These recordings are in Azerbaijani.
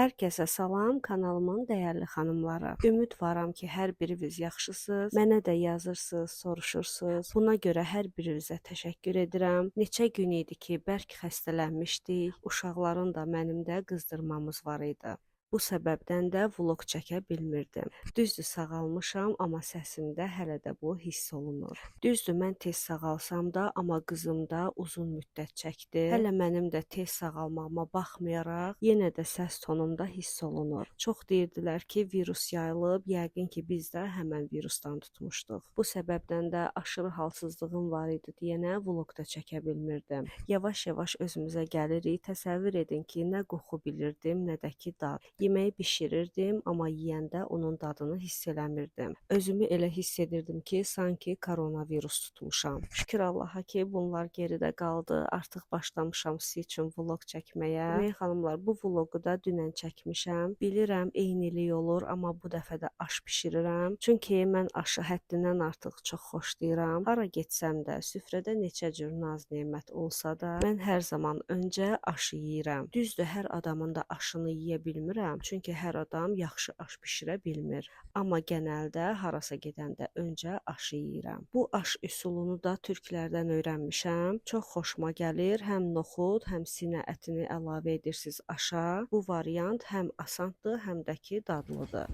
Hər kəsə salam, kanalımın dəyərli xanımları. Ümidvaram ki, hər biriniz yaxşısınız. Mənə də yazırsınız, soruşursunuz. Buna görə hər birinizə təşəkkür edirəm. Neçə gün idi ki, bərk xəstələnmişdik. Uşaqların da mənim də qızdırmamız var idi. Bu səbəbdən də vlog çəkə bilmirdim. Düzdür, sağalmışam, amma səsimdə hələ də bu hiss olunur. Düzdür, mən tez sağalsam da, amma qızım da uzun müddət çəkdi. Hələ mənim də tez sağalmağıma baxmayaraq, yenə də səs tonumda hiss olunur. Çox deyirdilər ki, virus yayılıb, yəqin ki, biz də həmən virusdan tutmuşduq. Bu səbəbdən də aşırı halsızlığım var idi deyənə vlog da çəkə bilmirdim. Yavaş-yavaş özümüzə gəlirik. Təsəvvür edin ki, nə qoxu bilirdim, nə də ki dad. Yeməyi bişirirdim, amma yeyəndə onun dadını hiss eləmirdim. Özümü elə hiss edirdim ki, sanki koronavirus tutmuşam. Şükür Allaha ki, bunlar geridə qaldı. Artıq başlamışam sizin üçün vlog çəkməyə. Demək xanımlar, bu vlogu da dünən çəkmişəm. Bilirəm, eynilik olur, amma bu dəfə də aş bişirirəm. Çünki mən aşı həddindən artıq çox xoşlayıram. Hara getsəm də, süfrədə neçə cür naz-nemət olsa da, mən hər zaman öncə aşı yeyirəm. Düzdür, hər adamın da aşını yeyə bilmirəm. Çünki hər adam yaxşı aş bişirə bilmir. Amma genəldə harasa gedəndə öncə aşı yeyirəm. Bu aş üsulunu da türklərdən öyrənmişəm. Çox xoşuma gəlir. Həm noxud, həm sinə ətini əlavə edirsiniz aşa. Bu variant həm asandır, həm də ki dadlıdır.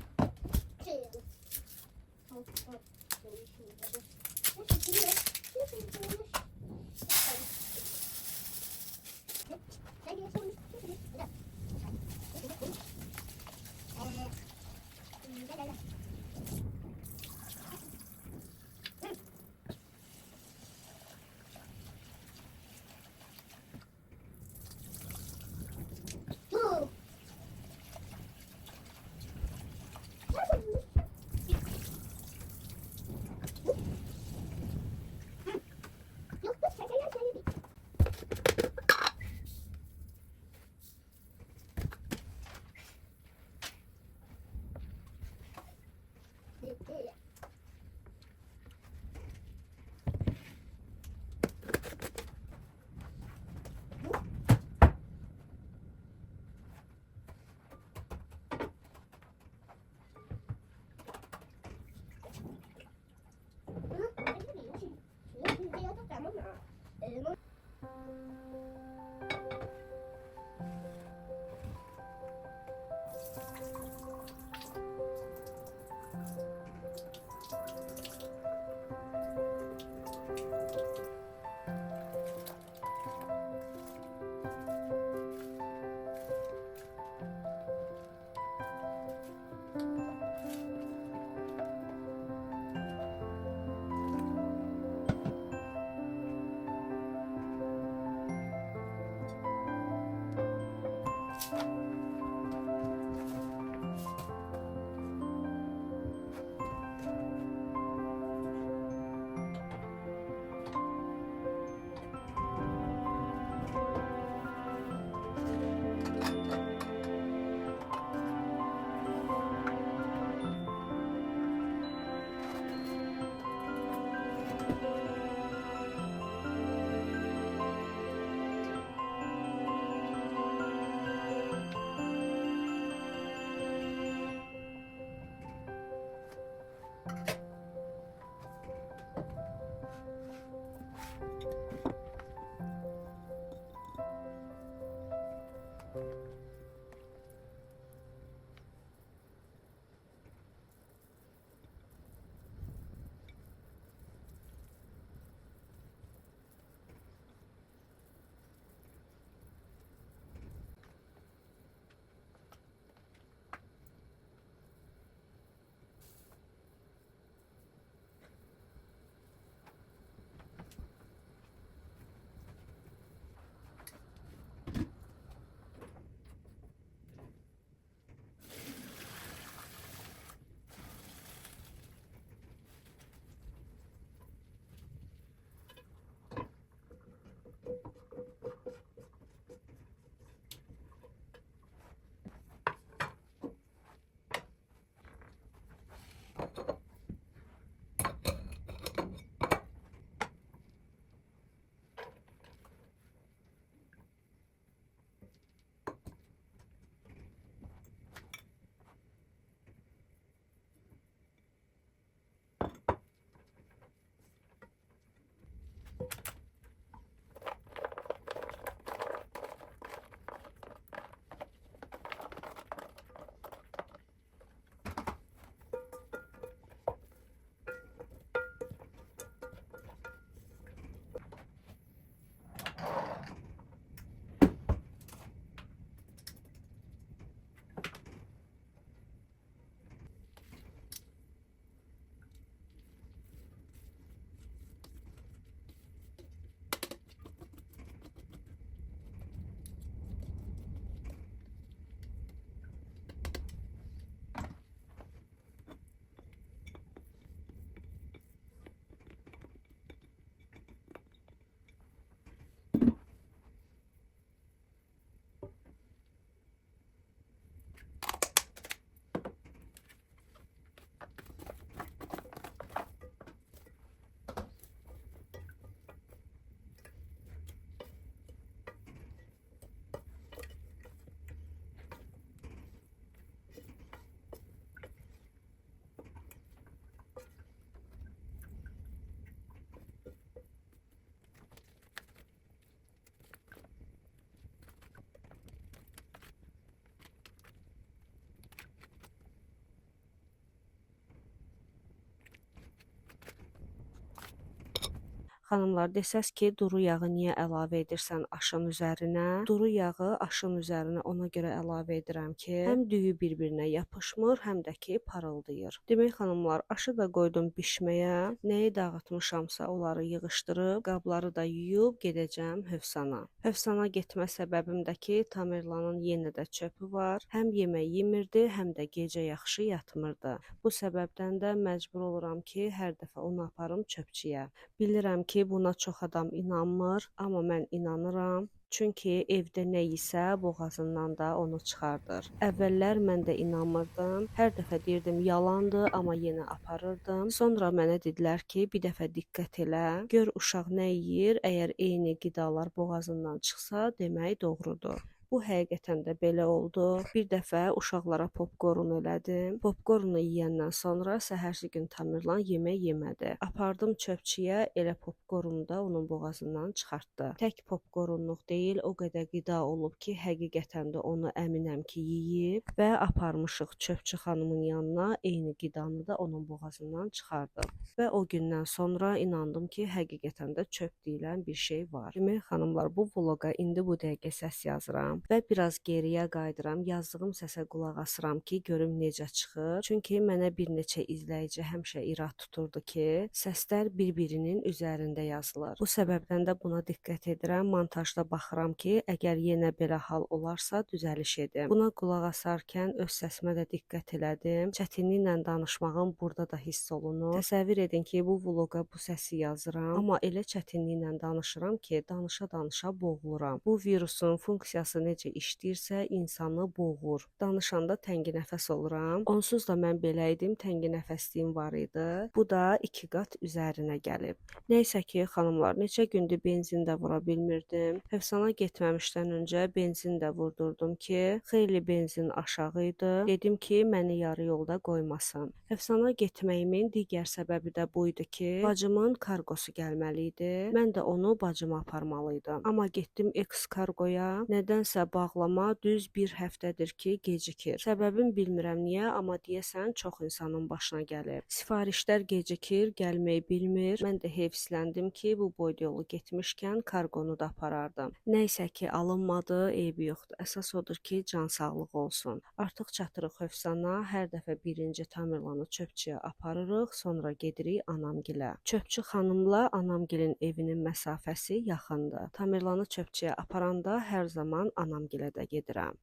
Xanımlar, desəz ki, duru yağı niyə əlavə edirsən aşın üzərinə? Duru yağı aşın üzərinə ona görə əlavə edirəm ki, həm düyü bir-birinə yapışmır, həm də ki, parıldayır. Demək xanımlar, aşı da qoydum bişməyə. Nəyi dağıtmışamsa onları yığışdırıb, qabları da yuyub gedəcəm Hövsana. Hövsana getmə səbəbim də ki, Tamerlanın yenə də çöpü var. Həm yemək yemirdi, həm də gecə yaxşı yatmırdı. Bu səbəbdən də məcbur oluram ki, hər dəfə onu aparım çöpçüyə. Bilirəm ki, buna çox adam inanmır, amma mən inanıram. Çünki evdə nə isə boğazından da onu çıxardır. Əvvəllər mən də inanmırdım. Hər dəfə deyirdim yalandır, amma yenə aparırdım. Sonra mənə dedilər ki, bir dəfə diqqət elə. Gör uşaq nə yeyir, əgər eyni qidalar boğazından çıxsa, demək doğrudur. Bu həqiqətən də belə oldu. Bir dəfə uşaqlara popkorn elədim. Popkornu yeyəndən sonra səhərsi gün Tamerlan yemək yemədi. Apardım çöpçüyə, elə popkornu da onun boğazından çıxartdı. Tək popkornluq deyil, o qədər qida olub ki, həqiqətən də onu əminəm ki, yeyib və aparmışıq çöpçü xanımın yanına, eyni qidanı da onun boğazından çıxardı. Və o gündən sonra inandım ki, həqiqətən də çöp deyilən bir şey var. Demək xanımlar, bu vloqa indi bu dəqiqə səs yazıram və biraz geriyə qayıdıram, yazdığım səsə qulaq asıram ki, görüm necə çıxır. Çünki mənə bir neçə izləyici həmişə irad tuturdu ki, səslər bir-birinin üzərində yazılır. Bu səbəbdən də buna diqqət edirəm, montajda baxıram ki, əgər yenə belə hal olarsa düzəliş edim. Buna qulaq asarkən öz səsimə də diqqət elədim. Çətinliklə danışmağım burada da hiss olunur. Təsəvvür edin ki, bu vloqa bu səsi yazıram, amma elə çətinliklə danışıram ki, danışa-danışa boğuluram. Bu virusun funksiyası necə işləyirsə insanı boğur. Danışanda təngi nəfəs oluram. Onsuz da mən belə idim, təngi nəfəsliyim var idi. Bu da 2 qat üzərinə gəlib. Nəysə ki, xanımlar, neçə gündür benzin də vura bilmirdim. Hövsana getməmişdən öncə benzin də vurdurdum ki, xeyli benzin aşağı idi. Dedim ki, məni yarı yolda qoymasın. Hövsana getməyimin digər səbəbi də bu idi ki, bacımın kargosu gəlməli idi. Mən də onu bacıma aparmalıydım. Amma getdim X-Kargoya. Nədənsə bağlama düz bir həftədir ki, gecikir. Səbəbini bilmirəm niyə, amma deyəsən çox insanın başına gəlir. Sifarişlər gecikir, gəlməyi bilmir. Mən də heyfsləndim ki, bu boyda yolu getmişkən kargonu da aparardım. Nəysə ki, alınmadı, eybi yoxdur. Əsas odur ki, can sağlığı olsun. Artıq çatırıq Hövsana. Hər dəfə birinci Tamerlanı çöpçüyə aparırıq, sonra gedirik anamgilə. Çöpçü xanımla anamgilin evinin məsafəsi yaxındır. Tamerlanı çöpçüyə aparanda hər zaman anamgilə də gedirəm.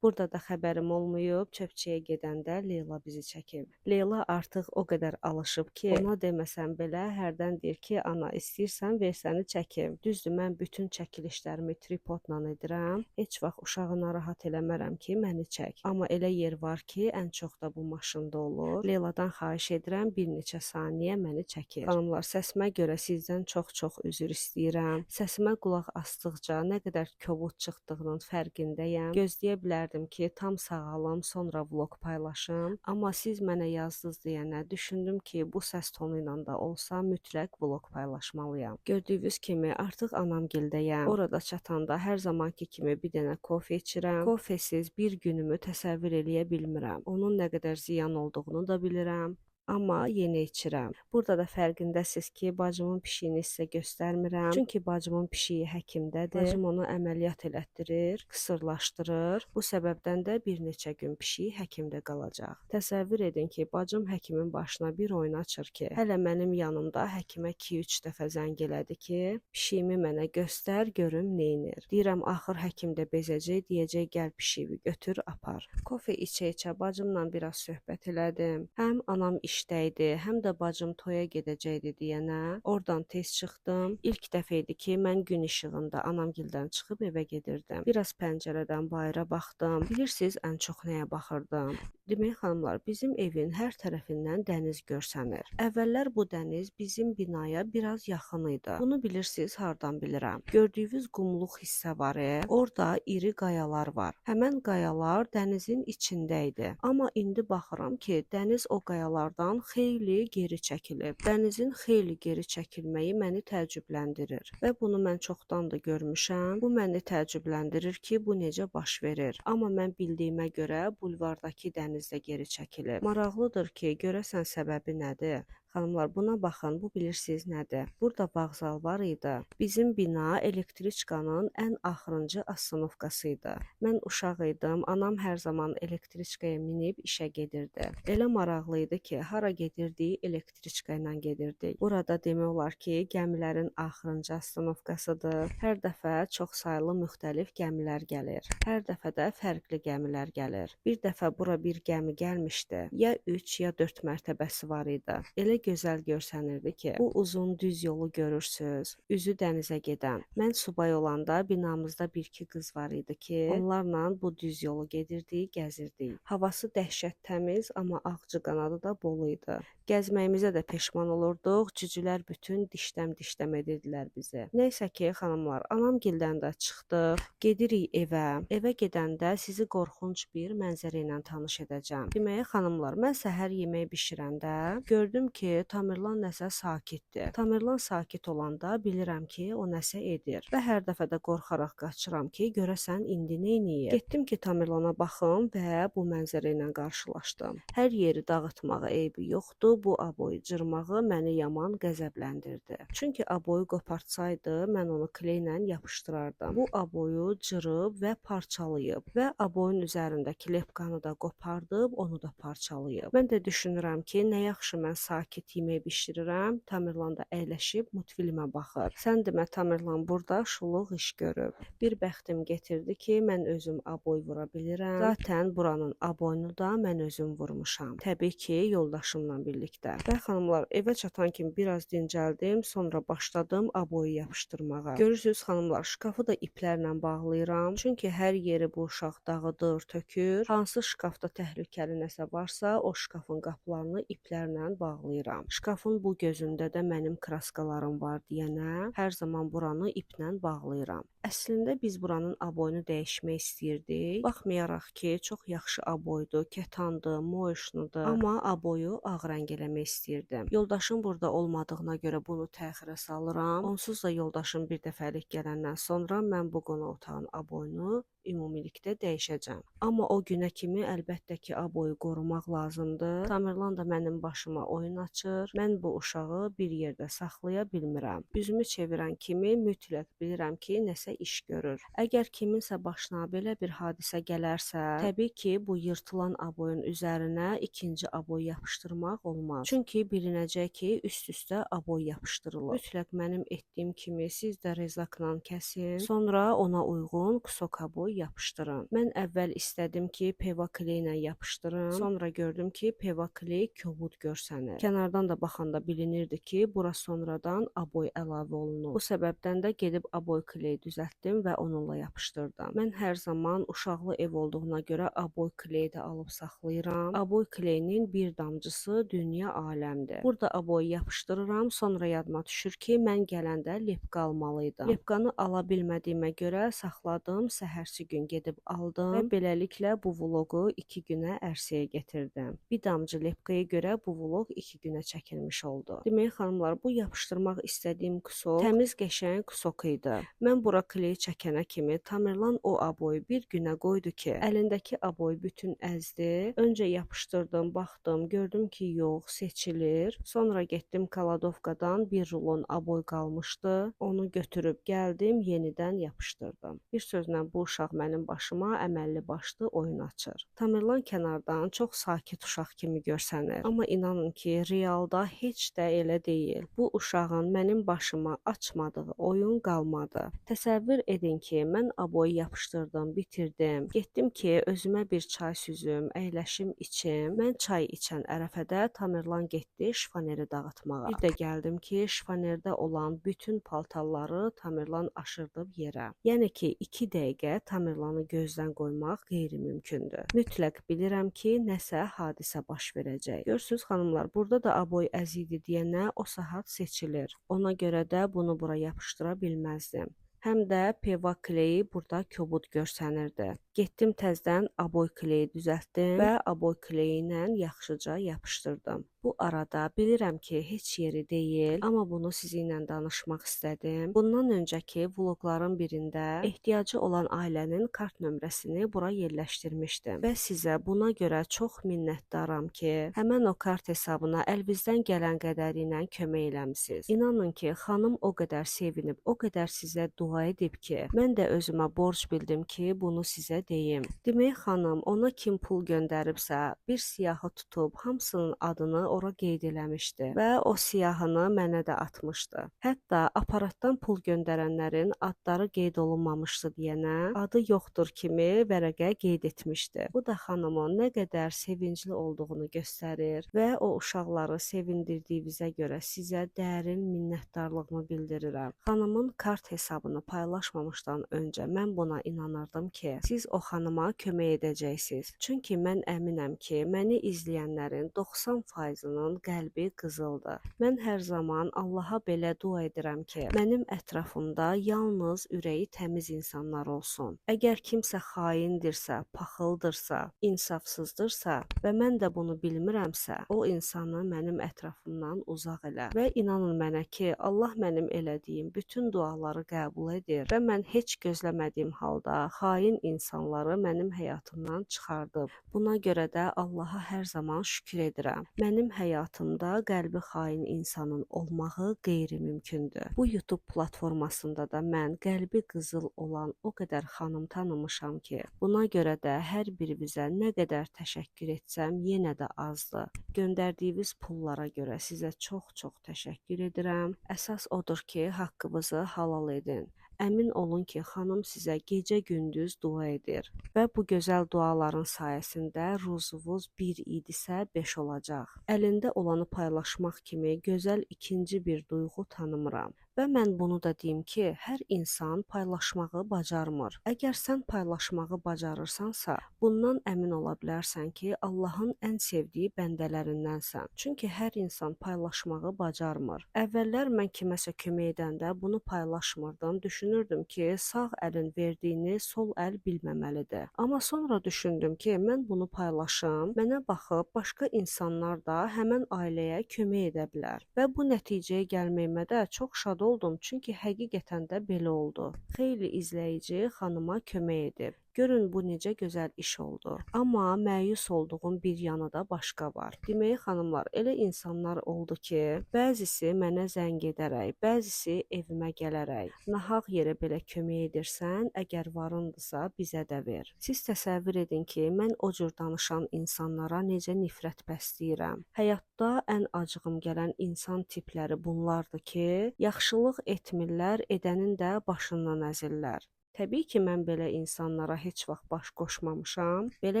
Burada da xəbərim olmayıb, çöpçüyə gedəndə Leyla bizi çəkib. Leyla artıq o qədər alışıb ki, ona deməsəm belə hərdən deyir ki, ana istəyirsən ver səni çəkim. Düzdür, mən bütün çəkilişlərimi tripodla edirəm. Heç vaxt uşağı narahat eləmərəm ki, məni çək. Amma elə yer var ki, ən çox da bu maşında olur. Leyladan xahiş edirəm, bir neçə saniyə məni çəkir. Xanımlar, səsimə görə sizdən çox üzr istəyirəm. Səsimə qulaq asdıqca nə qədər kobud çıxdığının fərqindəyəm. Gözləyə bilərdiniz istərdim ki, tam sağalım, sonra vlog paylaşım. Amma siz mənə yazdınız deyənə düşündüm ki, bu səs tonu ilə də olsa mütləq vlog paylaşmalıyam. Gördüyünüz kimi artıq anamgildəyəm. Orada çatanda hər zamanki kimi bir dənə kofe içirəm. Kofesiz bir günümü təsəvvür eləyə bilmirəm. Onun nə qədər ziyan olduğunu da bilirəm. Amma yeni içirəm. Burada da fərqindəsiz ki, bacımın pişiyini sizə göstərmirəm. Çünki bacımın pişiyi həkimdədir. Bacım onu əməliyyat elətdirir, qısırlaşdırır. Bu səbəbdən də bir neçə gün pişiyi həkimdə qalacaq. Təsəvvür edin ki, bacım həkimin başına bir oyun açır ki, hələ mənim yanımda həkimə 2-3 dəfə zəng elədi ki, pişiyimi mənə göstər, görüm neynir. Deyirəm, axır həkim də bezəcək, deyəcək, gəl pişiyimi götür, apar. Kofe içə-içə bacımla biraz söhbət elədim. Həm anam işdəydi, həm də bacım toya gedəcəkdi deyənə oradan tez çıxdım. İlk dəfə idi ki, mən gün işığında anamgildən çıxıb evə gedirdim. Biraz pəncərədən bayıra baxdım. Bilirsiniz, ən çox nəyə baxırdım? Demək xanımlar, bizim evin hər tərəfindən dəniz görsənir. Əvvəllər bu dəniz bizim binaya biraz yaxın idi. Bunu bilirsiniz, hardan bilirəm? Gördüyünüz qumluq hissə var, orada iri qayalar var. Həmən qayalar dənizin içində idi. Amma indi baxıram ki, dəniz o qayalardan xeyli geri çəkilib. Dənizin xeyli geri çəkilməyi məni təəccübləndirir. Və bunu mən çoxdan da görmüşəm. Bu məni təəccübləndirir ki, bu necə baş verir. Amma mən bildiyimə görə bulvardakı dənizdə geri çəkilib. Maraqlıdır ki, görəsən səbəbi nədir? Xanımlar, buna baxın, bu bilirsiniz nədir? Burada vağzal var idi. Bizim bina elektriçkanın ən axırıncı astanovkası idi. Mən uşaq idim, anam hər zaman elektriçkaya minib işə gedirdi. Elə maraqlı idi ki, hara gedirdik, elektriçka ilə gedirdik. Burada demək olar ki, gəmilərin axırıncı astanovkasıdır. Hər dəfə çox saylı müxtəlif gəmilər gəlir. Hər dəfə də fərqli gəmilər gəlir. Bir dəfə bura bir gəmi gəlmişdi. Ya 3 ya 4 mərtəbəsi var idi. Elə gözəl görsənirdi ki, bu uzun düz yolu görürsüz, üzü dənizə gedən. Mən subay olanda binamızda bir-iki qız var idi ki, onlarla bu düz yolu gedirdik, gəzirdik. Havası dəhşət təmiz, amma ağcı qanadı da bol idi. Gəzməyimizə də peşman olurduq, cücülər bütün dişləm edirdilər bizi. Neysə ki, xanımlar, anamgildən də çıxdıq, gedirik evə. Evə gedəndə sizi qorxunc bir mənzərə ilə tanış edəcəm. Deməyə xanımlar, mən səhər yemək bişirəndə gördüm ki, Tamerlan nəsə sakitdir. Tamerlan sakit olanda bilirəm ki, o nəsə edir. Və hər dəfə də qorxaraq qaçıram ki, görəsən indi neyniyir? Getdim ki, Tamerlana baxım və bu mənzərə ilə qarşılaşdım. Hər yeri dağıtmağa eybi yoxdur. Bu aboyu cırmağı məni yaman qəzəbləndirdi. Çünki aboyu qopartsaydı, mən onu kleylə yapışdırardım. Bu aboyu cırıb və parçalayıb və aboyun üzərindəki lepkanı da qopardıb, onu da parçalayıb. Mən də düşünürəm ki, nə yaxşı mən sakit yemək bişirirəm, Tamerlan da əyləşib multfilmə baxır. Sən demə, Tamerlan burada şuluq iş görüb. Bir bəxtim getirdi ki, mən özüm aboy vura bilirəm. Zaten buranın aboyunu da mən özüm vurmuşam. Təbii ki, yoldaşımla birlikdə. Və xanımlar, evə çatan kimi biraz dincəldim, sonra başladım aboyu yapışdırmağa. Görürsünüz xanımlar, şkafı da iplərlə bağlayıram. Çünki hər yeri bu uşaq dağıdır, tökür. Hansı şkafda təhlükəli nəsə varsa, o şkafın qapılarını iplərlə bağlayıram. Şkafın bu gözündə də mənim kraskalarım var deyənə, hər zaman buranı iplə bağlayıram. Əslində biz buranın aboyunu dəyişmək istəyirdik. Baxmayaraq ki, çox yaxşı aboydur, kətandır, moyşnudur. Amma aboyu ağ rəng eləmək istəyirdim. Yoldaşım burada olmadığına görə bunu təxirə salıram. Onsuz da yoldaşım bir dəfəlik gələndən sonra mən bu qonaq otağın aboyunu ümumilikdə dəyişəcəm. Amma o günə kimi əlbəttə ki, aboyu qorumaq lazımdır. Tamerlan da mənim başıma oyun açır. Mən bu uşağı bir yerdə saxlaya bilmirəm. Üzümü çevirən kimi mütləq bilirəm ki, nəsə iş görür. Əgər kiminsə başına belə bir hadisə gələrsə, təbii ki, bu yırtılan aboyun üzərinə ikinci aboy yapışdırmaq olmaz. Çünki bilinəcək ki, üst-üstə aboy yapışdırılır. Mütləq mənim etdiyim kimi siz də rezakla kəsin. Sonra ona uyğun kusok aboy yapışdırın. Mən əvvəl istədim ki, peva kleylə yapışdırım. Sonra gördüm ki, peva kley kobud görsənir. Kənardan da baxanda bilinirdi ki, bura sonradan aboy əlavə olunub. Bu səbəbdən də gedib aboy kley düzəltdim və onunla yapışdırdım. Mən hər zaman uşaqlı ev olduğuna görə aboy kley də alıb saxlayıram. Aboy kleyinin bir damcısı dünya aləmdir. Burada aboyu yapışdırıram, sonra yadıma düşür ki, mən gələndə lepka almalıydım. Lepkanı ala bilmədiyimə görə saxladım, səhərsi ertəsi gün gedib aldım və beləliklə bu vloqu 2 günə ərsəyə getirdim. Bir damcı lepkaya görə bu vloq 2 günə çəkilmiş oldu. Demək xanımlar, bu yapışdırmaq istədiyim kusok təmiz qəşəng kusok idi. Mən bura kley çəkənə kimi Tamerlan o aboyu bir günə qoydu ki, əlindəki aboyu bütün əzdi. Öncə yapışdırdım, baxdım, gördüm ki, yox, seçilir. Sonra getdim kaladovkadan bir rulon aboy qalmışdı. Onu götürüb gəldim, yenidən yapışdırdım. Bir sözlə bu uşaq mənim başıma əməlli başlı oyun açır. Tamerlan kənardan çox sakit uşaq kimi görsənir. Amma inanın ki, realda heç də elə deyil. Bu uşağın mənim başıma açmadığı oyun qalmadı. Təsəvvür edin ki, mən aboyu yapışdırdım, bitirdim. Getdim ki, özümə bir çay süzüm, əyləşim içim. Mən çay içən ərəfədə Tamerlan getdi şifoneri dağıtmağa. Bir də gəldim ki, şifonerdə olan bütün paltarları Tamerlan aşırdıb yerə. Yəni ki, 2 dəqiqə Tamerlanı gözdən qoymaq qeyri-mümkündür. Mütləq bilirəm ki, nəsə hadisə baş verəcək. Görürsüz xanımlar, burada da aboy əzidi deyənə o saat seçilir. Ona görə də bunu bura yapışdıra bilməzdim. Həm də peva kleyi burada kobud görsənirdi. Getdim təzdən aboy kleyi düzəltdim və aboy kleyi ilə yaxşıca yapışdırdım. Bu arada bilirəm ki, heç yeri deyil, amma bunu sizinlə danışmaq istədim. Bundan öncəki vloqların birində ehtiyacı olan ailənin kart nömrəsini bura yerləşdirmişdim və sizə buna görə çox minnətdaram ki, həmən o kart hesabına əlinizdən gələn qədəri ilə kömək eləmisiniz. İnanın ki, xanım o qədər sevinib, o qədər sizə dua edib ki, mən də özümə borc bildim ki, bunu sizə deyim. Demək xanım, ona kim pul göndəribsə, bir siyahı tutub hamısının adını ora qeyd eləmişdi və o siyahını mənə də atmışdı. Hətta aparatdan pul göndərənlərin adları qeyd olunmamışdı deyənə, adı yoxdur kimi vərəqə qeyd etmişdi. Bu da xanımın nə qədər sevincli olduğunu göstərir və o uşaqları sevindirdiyinizə görə sizə dərin minnətdarlığımı bildirirəm. Xanımın kart hesabını paylaşmamışdan öncə mən buna inanırdım ki, siz o xanıma kömək edəcəksiniz. Çünki mən əminəm ki, məni izləyənlərin 90%-ının qəlbi qızıldır. Mən hər zaman Allaha belə dua edirəm ki, mənim ətrafımda yalnız ürəyi təmiz insanlar olsun. Əgər kimsə xaindirsə, paxıldırsa, insafsızdırsa və mən də bunu bilmirəmsə, o insanı mənim ətrafımdan uzaq elə. Və inanın mənə ki, Allah mənim elədiyim bütün duaları qəbul edir və mən heç gözləmədiyim halda xain insanları mənim həyatımdan çıxardıb. Buna görə də Allaha hər zaman şükür edirəm. Mənim həyatımda qəlbi xain insanın olmağı qeyri-mümkündür. Bu YouTube platformasında da mən qəlbi qızıl olan o qədər xanım tanımışam ki, buna görə də hər birinizə nə qədər təşəkkür etsəm yenə də azdır. Göndərdiyiniz pullara görə sizə çox-çox təşəkkür edirəm. Əsas odur ki, haqqınızı halal edin. Əmin olun ki, xanım sizə gecə-gündüz dua edir və bu gözəl duaların sayəsində ruzunuz 1 idisə 5 olacaq. Əlində olanı paylaşmaq kimi gözəl ikinci bir duyğu tanımıram. Və mən bunu da deyim ki, hər insan paylaşmağı bacarmır. Əgər sən paylaşmağı bacarırsansa, bundan əmin ola bilərsən ki, Allahın ən sevdiyi bəndələrindənsən. Çünki hər insan paylaşmağı bacarmır. Əvvəllər mən kiməsə kömək edəndə bunu paylaşmırdım, düşünürdüm ki, sağ əlin verdiyini sol əl bilməməlidir. Amma sonra düşündüm ki, mən bunu paylaşım, mənə baxıb başqa insanlar da həmən ailəyə kömək edə bilər. Və bu nəticəyə gəlməyimə də çox şad oldum, çünki həqiqətən də belə oldu. Xeyli izləyici xanıma kömək edib. Görün bu necə gözəl iş oldu. Amma məyus olduğum bir yanı da başqa var. Demək xanımlar, elə insanlar oldu ki, bəzisi mənə zəng edərək, bəzisi evimə gələrək, nahaq yerə belə kömək edirsən, əgər varındısa bizə də ver. Siz təsəvvür edin ki, mən o cür danışan insanlara necə nifrət bəsləyirəm. Həyatda ən acığım gələn insan tipləri bunlardır ki, yaxşılıq etmirlər, edənin də başından əzirlər. Təbii ki, mən belə insanlara heç vaxt baş qoşmamışam. Belə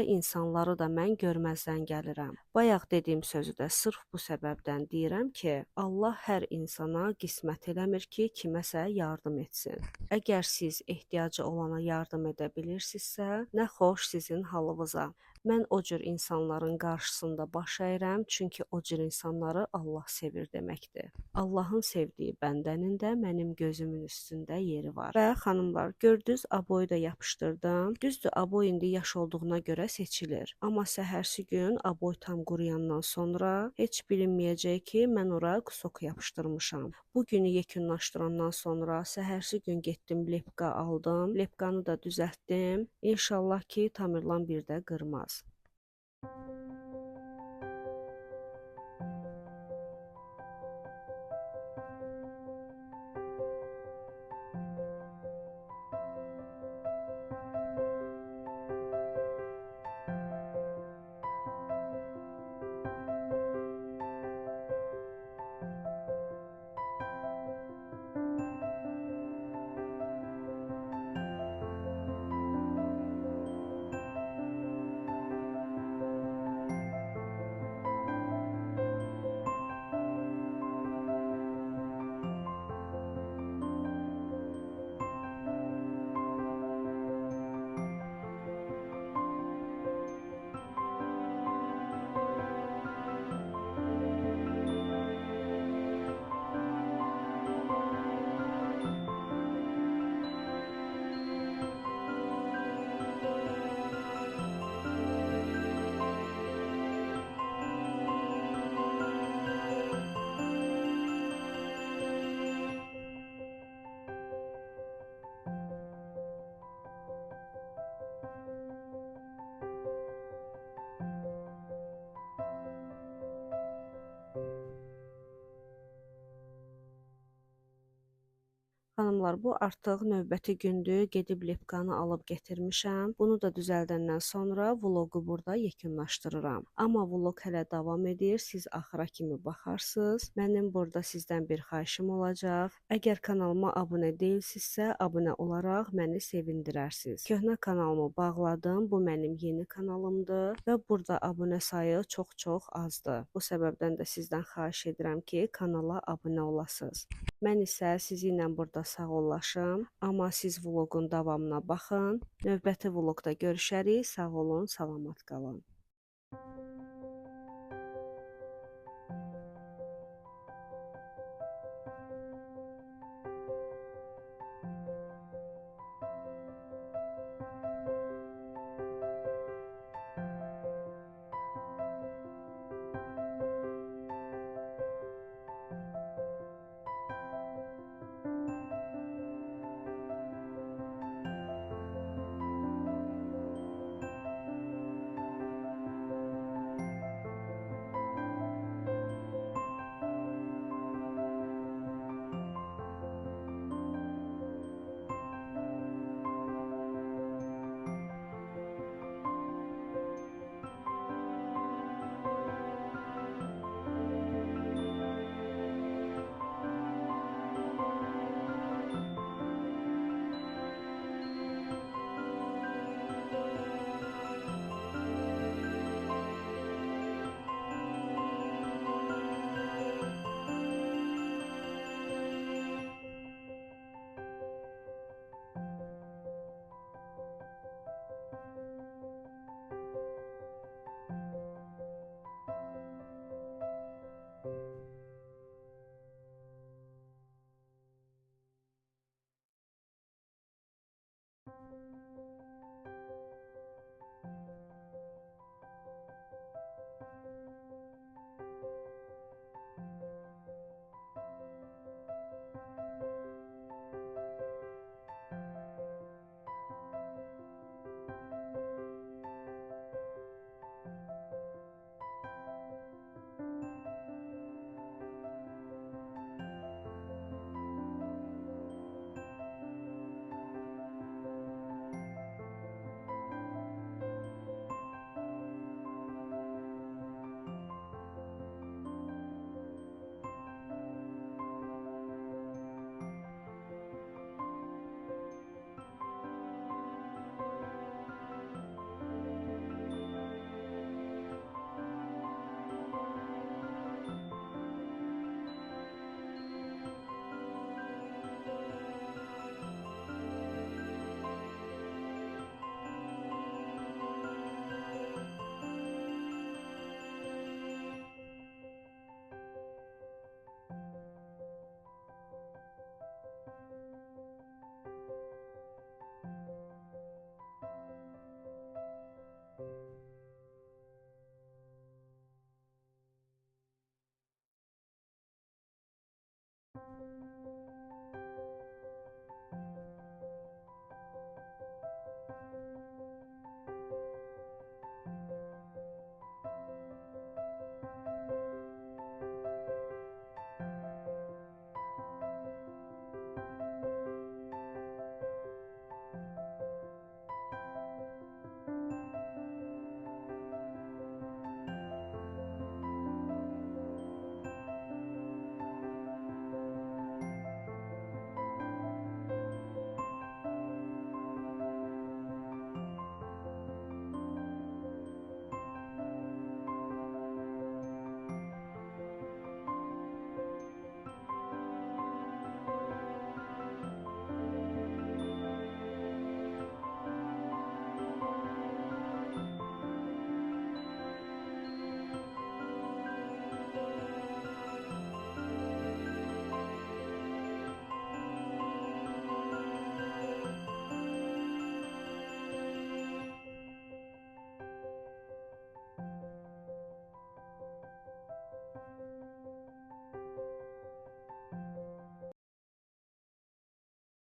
insanları da mən görməzdən gəlirəm. Bayaq dediyim sözü də sırf bu səbəbdən deyirəm ki, Allah hər insana qismət eləmir ki, kiməsə yardım etsin. Əgər siz ehtiyacı olana yardım edə bilirsinizsə, nə xoş sizin halınıza. Mən o cür insanların qarşısında baş əyirəm, çünki o cür insanları Allah sevir deməkdir. Allahın sevdiyi bəndənin də mənim gözümün üstündə yeri var. Və xanımlar, gördünüz, aboyu da yapışdırdım. Düzdür, aboy indi yaş olduğuna görə seçilir. Amma səhərsi gün aboy tam quruyandan sonra heç bilinməyəcək ki, mən ora kusok yapışdırmışam. Bu günü yekunlaşdırandan sonra səhərsi gün getdim, lepqa aldım. Lepqanı da düzəltdim. İnşallah ki, Tamerlan bir də qırmaz. Xanımlar, bu artıq növbəti gündür. Gedib lepqanı alıb gətirmişəm. Bunu da düzəldəndən sonra vloqu burada yekunlaşdırıram. Amma vloq hələ davam edir. Siz axıra kimi baxarsınız. Mənim burada sizdən bir xahişim olacaq. Əgər kanalıma abunə deyilsinizsə, abunə olaraq məni sevindirərsiniz. Köhnə kanalımı bağladım. Bu mənim yeni kanalımdır və burada abunə sayı çox azdır. Bu səbəbdən də sizdən xahiş edirəm ki, kanala abunə olasınız. Mən isə sizinlə burada sağollaşım, amma siz vloqun davamına baxın. Növbəti vloqda görüşərik. Sağ olun, salamat qalın.